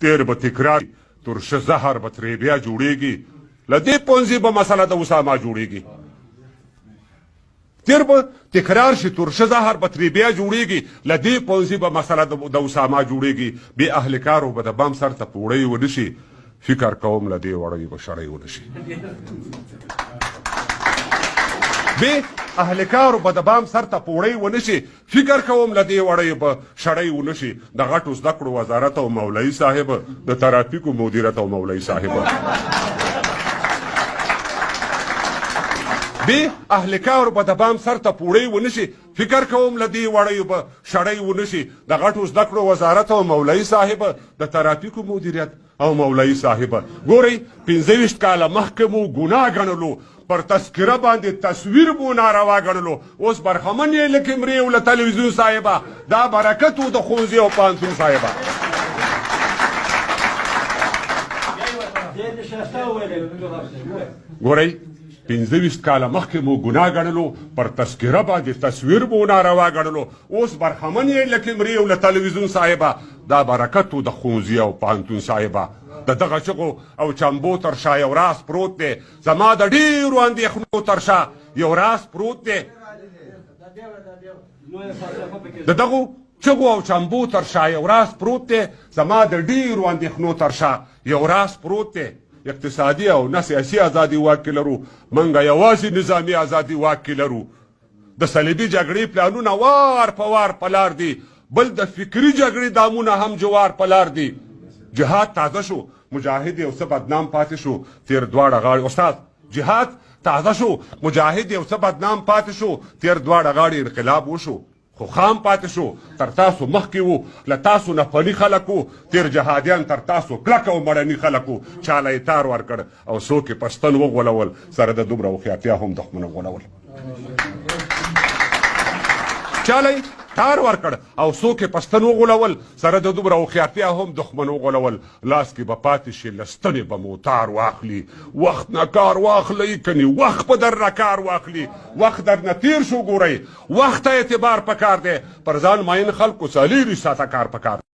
تیر به تکرار ترشه زهر به ترې بیا جوړېږي له دې پونځي به مسله د اسامه جوړېږي تیر به تکرار شي ترشه زهر به ترې بیا جوړېږي له دې پونځي به مسله د اسامه جوړېږي بې اهلکارو به د بم سر ته پوړی ونه شي فکر کوم له دې وړیو به شړی ونه شي بې اهلکارو به د بام سر ته پوړی ونه شي فکر کوم له دې وړیو به شړی ونه شي د غټو زده کړو وزارت او مولوي صاحب د ترافیکو مدیریت او مولوي صاحب بې اهلکارو به د بام سر ته پوړی ونه شي فکر کوم له دې وړیو به شړی ونه شي د غټو زده کړو وزارت او مولوي صاحب د ترافیکو مدیریت او مولوي صاحب ګورئ 25 کاله مخکې مو ګناه ګڼلو پر تذکره باندې تصویر مو ناروا ګڼلو اوس برخمن یې له کیمرې او له تلویزیون صاحبه دا برکت و د ښوونځي او پوهنتون صاحبه ګورئ 25 کاله مخکې مو ګناه ګڼلو پر تذکره باندې تصویر مو ناروا ګڼلو اوس برخمن یې له کیمرې او له تلویزیون صاحبه دا برکت و د ښوونځي او پوهنتون صاحبه د دغه چغو او چمبو تر شا یو راز پروت دی زما د ډېرو اندېښنو تر شا یو راز پروت دی د دغو چغو او چمبو تر شا یو راز پروت دی زما د ډېرو اندېښنو تر شا یو راز پروت دی اقتصادي او نه سیاسي ازادي واک کې لرو منګه یوازې نظامي ازادي واک کې لرو د صلیبي جګړې پلانونه وار په وار په لار دي بل د فکري جګړې دامونه هم جوار په لار دي جهاد تازه شو مجاهد یو څه بدنام پاتې شو تیر دواړه غاړې استاد جهاد تازه شو مجاهد یو څه بدنام پاتې شو تیر دواړه غاړې انقلاب وشو خو خام پاتې شو تر تاسو مخکې وو له تاسو نه فني خلک وو تیر جهادیان تر تاسو کلک او مړني خلک وو چاله یې تار ورکړ او څوک یې پښتن وغولول سره د دومره هوښیارتیا هم دښمنه غولول چاله یې تار ورکړ او څوک یې پښتن وغولول سره د دومره هوښیارتیا هم دښمن وغولول لاس کې به پاتې شي له ستنې به مو تار واخلي وخت نه کار واخلئ کنې وخت به در نه کار واخلي وخت در نه تیر شو ګورئ وخت ته اعتبار پکار دی پر ځان ماین خلکو څلېرویشت ساعته کار پکار